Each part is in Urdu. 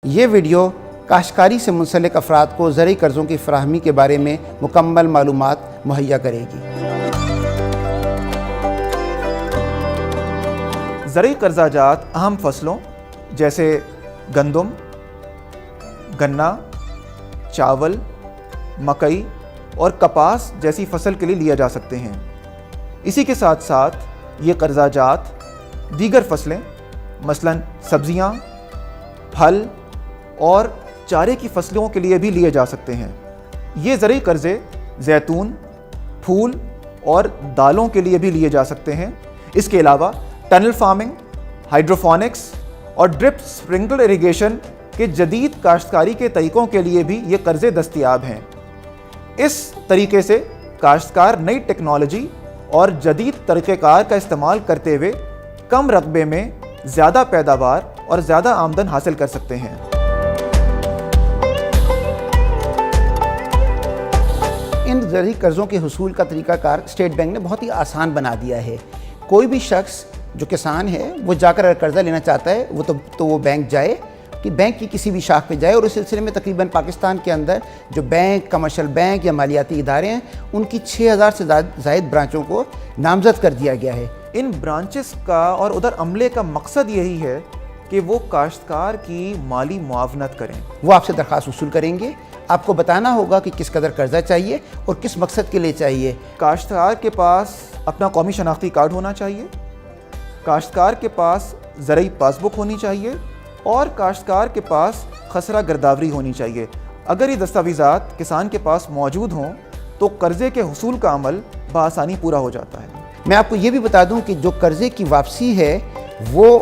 یہ ویڈیو کاشتکاری سے منسلک افراد کو زرعی قرضوں کی فراہمی کے بارے میں مکمل معلومات مہیا کرے گی۔ زرعی قرضہ جات اہم فصلوں جیسے گندم، گنا، چاول، مکئی اور کپاس جیسی فصل کے لیے لیا جا سکتے ہیں۔ اسی کے ساتھ ساتھ یہ قرضہ جات دیگر فصلیں مثلاً سبزیاں، پھل اور چارے کی فصلوں کے لیے بھی لیے جا سکتے ہیں۔ یہ زرعی قرضے زیتون، پھول اور دالوں کے لیے بھی لیے جا سکتے ہیں۔ اس کے علاوہ ٹنل فارمنگ، ہائیڈروفونکس اور ڈرپ سپرنکلر اریگیشن کے جدید کاشتکاری کے طریقوں کے لیے بھی یہ قرضے دستیاب ہیں۔ اس طریقے سے کاشتکار نئی ٹیکنالوجی اور جدید طریقہ کار کا استعمال کرتے ہوئے کم رقبے میں زیادہ پیداوار اور زیادہ آمدن حاصل کر سکتے ہیں۔ ان زرعی قرضوں کے حصول کا طریقہ کار اسٹیٹ بینک نے بہت ہی آسان بنا دیا ہے۔ کوئی بھی شخص جو کسان ہے وہ جا کر اگر قرضہ لینا چاہتا ہے وہ بینک جائے، کہ بینک کی کسی بھی شاخ پہ جائے، اور اس سلسلے میں تقریباً پاکستان کے اندر جو بینک، کمرشل بینک یا مالیاتی ادارے ہیں ان کی 6000 سے زائد برانچوں کو نامزد کر دیا گیا ہے۔ ان برانچز کا اور ادھر عملے کا مقصد یہی ہے کہ وہ کاشتکار کی مالی معاونت کریں۔ وہ آپ سے درخواست وصول کریں گے، آپ کو بتانا ہوگا کہ کس قدر قرضہ چاہیے اور کس مقصد کے لیے چاہیے۔ کاشتکار کے پاس اپنا قومی شناختی کارڈ ہونا چاہیے، کاشتکار کے پاس زرعی پاس بک ہونی چاہیے اور کاشتکار کے پاس خسرہ گرداوری ہونی چاہیے۔ اگر یہ دستاویزات کسان کے پاس موجود ہوں تو قرضے کے حصول کا عمل بآسانی پورا ہو جاتا ہے۔ میں آپ کو یہ بھی بتا دوں کہ جو قرضے کی واپسی ہے وہ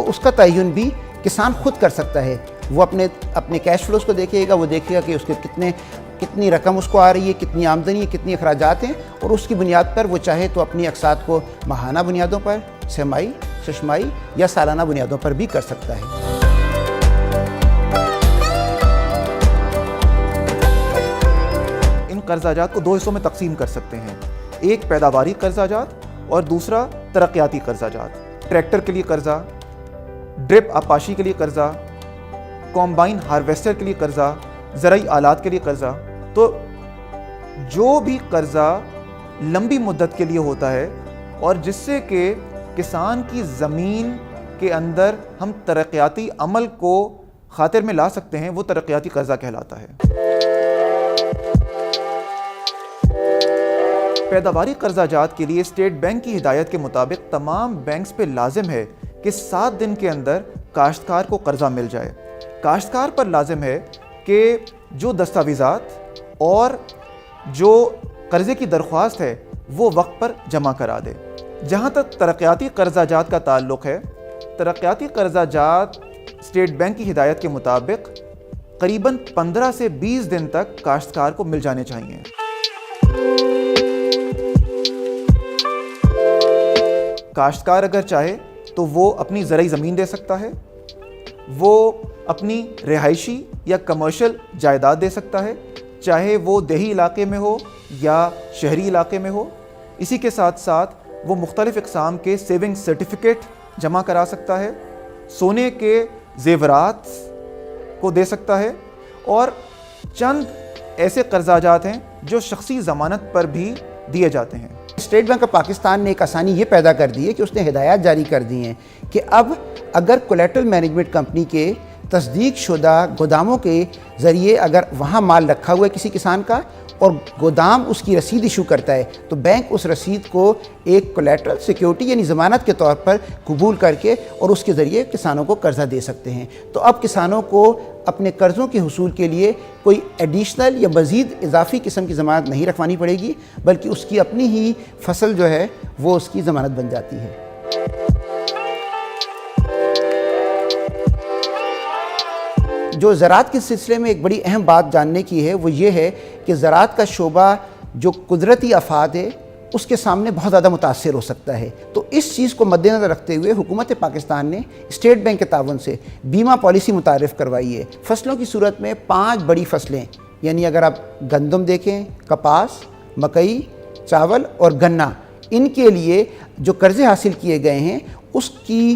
اس کا تعین بھی کسان خود کر سکتا ہے۔ وہ اپنے کیش فلوز کو دیکھے گا، وہ دیکھے گا کہ اس کے کتنی رقم اس کو آ رہی ہے، کتنی آمدنی ہے، کتنی اخراجات ہیں، اور اس کی بنیاد پر وہ چاہے تو اپنی اقساط کو ماہانہ بنیادوں پر، سہمائی، ششمائی یا سالانہ بنیادوں پر بھی کر سکتا ہے۔ ان قرضہ جات کو دو حصوں میں تقسیم کر سکتے ہیں، ایک پیداواری قرضہ جات اور دوسرا ترقیاتی قرضہ جات۔ ٹریکٹر کے لیے قرضہ، ڈرپ آپاشی کے لیے قرضہ، کمبائن ہارویسٹر کے لیے قرضہ، زرعی آلات کے لیے قرضہ۔ تو جو بھی قرضہ لمبی مدت کے لیے ہوتا ہے اور جس سے کہ کسان کی زمین کے اندر ہم ترقیاتی عمل کو خاطر میں لا سکتے ہیں، وہ ترقیاتی قرضہ کہلاتا ہے۔ پیداواری قرضہ جات کے لیے اسٹیٹ بینک کی ہدایت کے مطابق تمام بینکس پہ لازم ہے کہ 7 دن کے اندر کاشتکار کو قرضہ مل جائے۔ کاشتکار پر لازم ہے کہ جو دستاویزات اور جو قرضے کی درخواست ہے وہ وقت پر جمع کرا دے۔ جہاں تک ترقیاتی قرضہ جات کا تعلق ہے، ترقیاتی قرضہ جات اسٹیٹ بینک کی ہدایت کے مطابق قریباً 15 سے 20 دن تک کاشتکار کو مل جانے چاہیے۔ کاشتکار اگر چاہے تو وہ اپنی زرعی زمین دے سکتا ہے، وہ اپنی رہائشی یا کمرشل جائیداد دے سکتا ہے، چاہے وہ دیہی علاقے میں ہو یا شہری علاقے میں ہو۔ اسی کے ساتھ ساتھ وہ مختلف اقسام کے سیونگ سرٹیفکیٹ جمع کرا سکتا ہے، سونے کے زیورات کو دے سکتا ہے، اور چند ایسے قرضہ جات ہیں جو شخصی ضمانت پر بھی دیے جاتے ہیں۔ اسٹیٹ بینک آف پاکستان نے ایک آسانی یہ پیدا کر دی ہے کہ اس نے ہدایات جاری کر دی ہیں کہ اب اگر کولیٹرل مینجمنٹ کمپنی کے تصدیق شدہ گوداموں کے ذریعے اگر وہاں مال رکھا ہوا ہے کسی کسان کا اور گودام اس کی رسید ایشو کرتا ہے تو بینک اس رسید کو ایک کولیٹرل سیکیورٹی یعنی ضمانت کے طور پر قبول کر کے اور اس کے ذریعے کسانوں کو قرضہ دے سکتے ہیں۔ تو اب کسانوں کو اپنے قرضوں کے حصول کے لیے کوئی ایڈیشنل یا مزید اضافی قسم کی ضمانت نہیں رکھوانی پڑے گی، بلکہ اس کی اپنی ہی فصل جو ہے وہ اس کی ضمانت بن جاتی ہے۔ جو زراعت کے سلسلے میں ایک بڑی اہم بات جاننے کی ہے وہ یہ ہے کہ زراعت کا شعبہ جو قدرتی آفات ہے اس کے سامنے بہت زیادہ متاثر ہو سکتا ہے۔ تو اس چیز کو مد نظر رکھتے ہوئے حکومت پاکستان نے اسٹیٹ بینک کے تعاون سے بیمہ پالیسی متعارف کروائی ہے۔ فصلوں کی صورت میں 5 بڑی فصلیں، یعنی اگر آپ گندم دیکھیں، کپاس، مکئی، چاول اور گنا، ان کے لیے جو قرضے حاصل کیے گئے ہیں اس کی